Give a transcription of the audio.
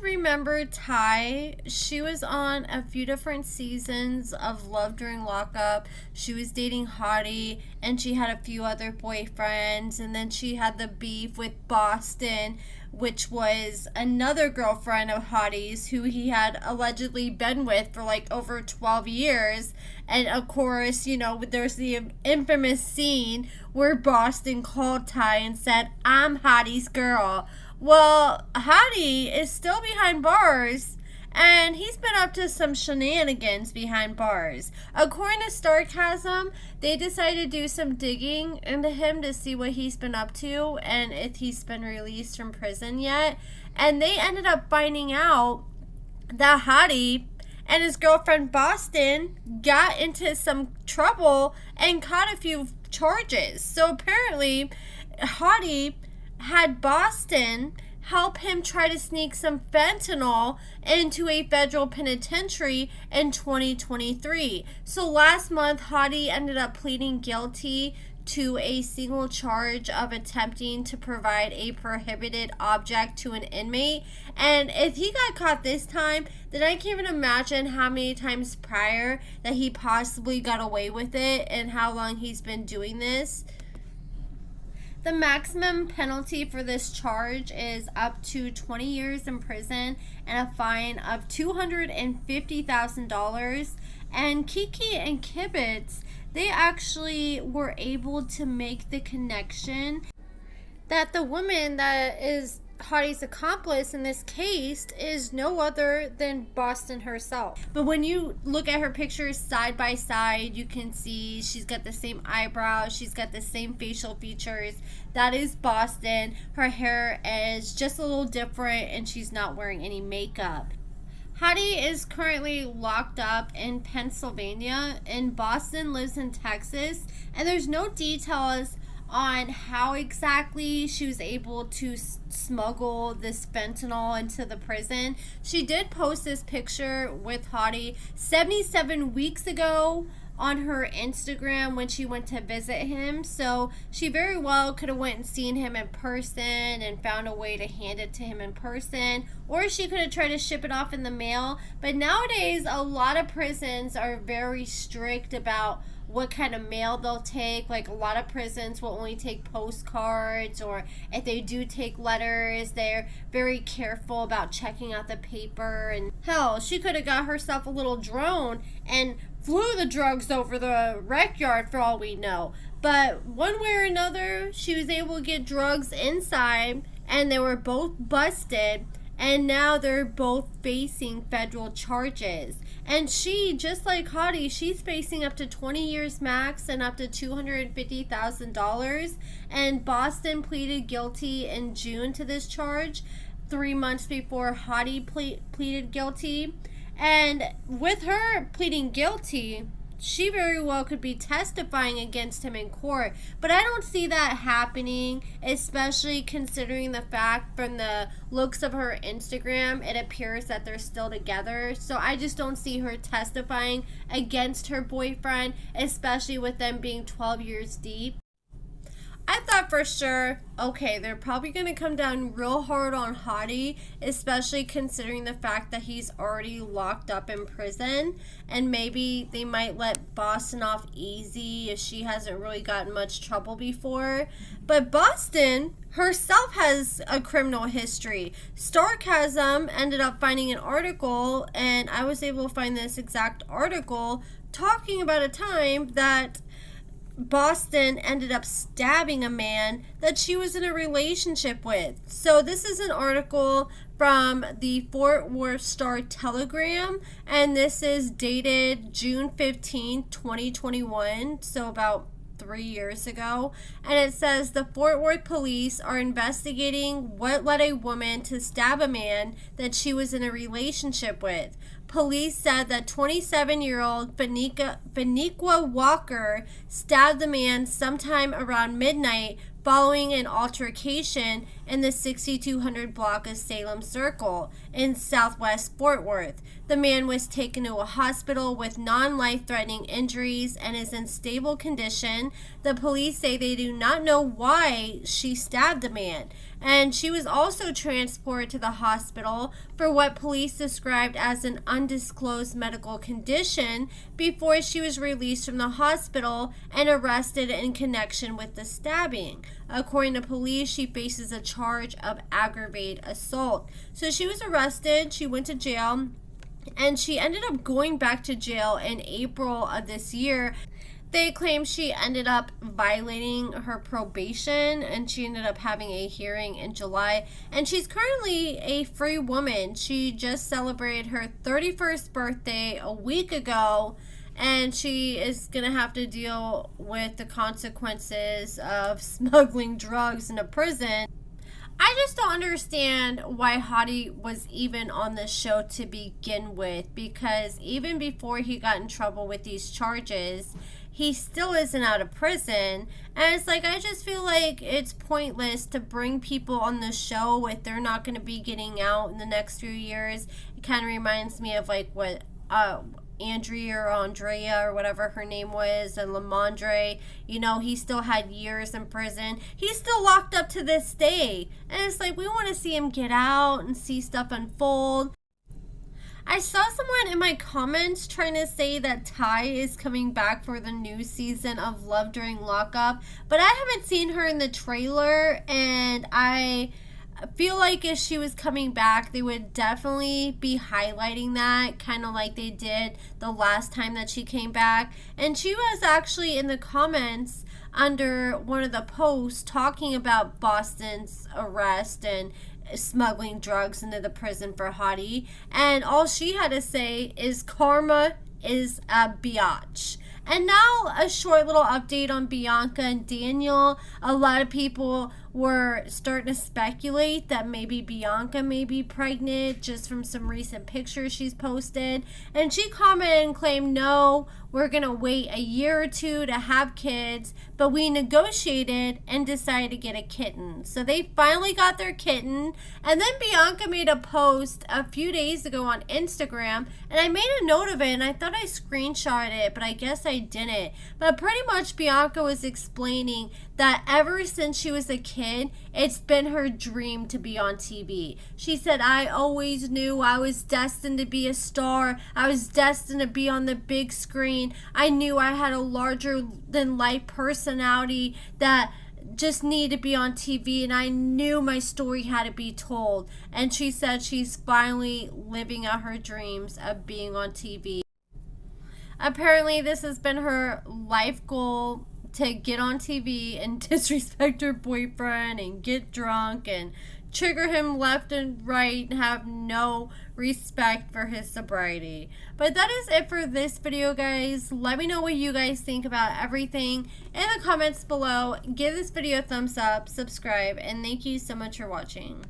remember Ty. She was on a few different seasons of Love During Lockup. She was dating Hottie, and she had a few other boyfriends, and then she had the beef with Boston, which was another girlfriend of Hottie's who he had allegedly been with for like over 12 years. And of course, you know, there's the infamous scene where Boston called Ty and said, "I'm Hottie's girl." Well, Hottie is still behind bars, and he's been up to some shenanigans behind bars. According to Sarcasm, they decided to do some digging into him to see what he's been up to and if he's been released from prison yet. And they ended up finding out that Hottie and his girlfriend Boston got into some trouble and caught a few charges. So apparently, Hottie had Boston help him try to sneak some fentanyl into a federal penitentiary in 2023. So last month, Hottie ended up pleading guilty to a single charge of attempting to provide a prohibited object to an inmate. And if he got caught this time, then I can't even imagine how many times prior that he possibly got away with it and how long he's been doing this. The maximum penalty for this charge is up to 20 years in prison and a fine of $250,000. And Kiki and Kibitz, they actually were able to make the connection that the woman that is Hottie's accomplice in this case is no other than Boston herself. But when you look at her pictures side by side, you can see she's got the same eyebrows, she's got the same facial features. That is Boston. Her hair is just a little different and she's not wearing any makeup. Hottie is currently locked up in Pennsylvania, and Boston lives in Texas, and there's no details on how exactly she was able to smuggle this fentanyl into the prison. She did post this picture with Hottie 77 weeks ago on her Instagram when she went to visit him, so she very well could have went and seen him in person and found a way to hand it to him in person, or she could have tried to ship it off in the mail. But nowadays a lot of prisons are very strict about what kind of mail they'll take. Like, a lot of prisons will only take postcards, or if they do take letters, they're very careful about checking out the paper. And hell, she could have got herself a little drone and flew the drugs over the rec yard for all we know. But one way or another, she was able to get drugs inside, and they were both busted, and now they're both facing federal charges. And she, just like Hottie, she's facing up to 20 years max and up to $250,000. And Boston pleaded guilty in June to this charge, 3 months before Hottie pleaded guilty. And with her pleading guilty, she very well could be testifying against him in court. But I don't see that happening, especially considering the fact from the looks of her Instagram, it appears that they're still together. So I just don't see her testifying against her boyfriend, especially with them being 12 years deep. I thought for sure, okay, they're probably going to come down real hard on Hottie, especially considering the fact that he's already locked up in prison, and maybe they might let Boston off easy if she hasn't really gotten much trouble before. But Boston herself has a criminal history. Sarcasm ended up finding an article, and I was able to find this exact article talking about a time that Boston ended up stabbing a man that she was in a relationship with. So this is an article from the Fort Worth Star-Telegram, and this is dated June 15, 2021, so about 3 years ago. And it says the Fort Worth police are investigating what led a woman to stab a man that she was in a relationship with. Police said that 27-year-old Faniqua Walker stabbed the man sometime around midnight following an altercation in the 6200 block of Salem Circle in southwest Fort Worth. The man was taken to a hospital with non-life-threatening injuries and is in stable condition. The police say they do not know why she stabbed the man, and she was also transported to the hospital for what police described as an undisclosed medical condition before she was released from the hospital and arrested in connection with the stabbing. According to police, she faces a charge of aggravated assault. So she was arrested, she went to jail, and she ended up going back to jail in April of this year. They claim she ended up violating her probation, and she ended up having a hearing in July. And she's currently a free woman. She just celebrated her 31st birthday a week ago, and she is going to have to deal with the consequences of smuggling drugs into prison. I just don't understand why Hottie was even on the show to begin with, because even before he got in trouble with these charges, he still isn't out of prison. And it's like, I just feel like it's pointless to bring people on the show if they're not going to be getting out in the next few years. It kind of reminds me of like what Andrea or Andrea or whatever her name was, and Lamondre, you know, he still had years in prison. He's still locked up to this day. And it's like, we want to see him get out and see stuff unfold. I saw someone in my comments trying to say that Ty is coming back for the new season of Love During Lockup, but I haven't seen her in the trailer, and I feel like if she was coming back, they would definitely be highlighting that, kind of like they did the last time that she came back. And she was actually in the comments under one of the posts talking about Boston's arrest and smuggling drugs into the prison for Hottie, and all she had to say is karma is a biatch. And now a short little update on Bianca and Daniel. A lot of people were starting to speculate that maybe Bianca may be pregnant just from some recent pictures she's posted. And she commented and claimed, no, we're going to wait a year or two to have kids, but we negotiated and decided to get a kitten. So they finally got their kitten. And then Bianca made a post a few days ago on Instagram, and I made a note of it, and I thought I screenshotted it, but I guess I didn't. But pretty much Bianca was explaining that ever since she was a kid, it's been her dream to be on TV. She said, I always knew I was destined to be a star. I was destined to be on the big screen. I knew I had a larger than life personality that just needed to be on TV, and I knew my story had to be told. And she said she's finally living out her dreams of being on TV. Apparently, this has been her life goal, to get on TV and disrespect her boyfriend and get drunk and trigger him left and right and have no respect for his sobriety. But that is it for this video, guys. Let me know what you guys think about everything in the comments below. Give this video a thumbs up, subscribe, and thank you so much for watching.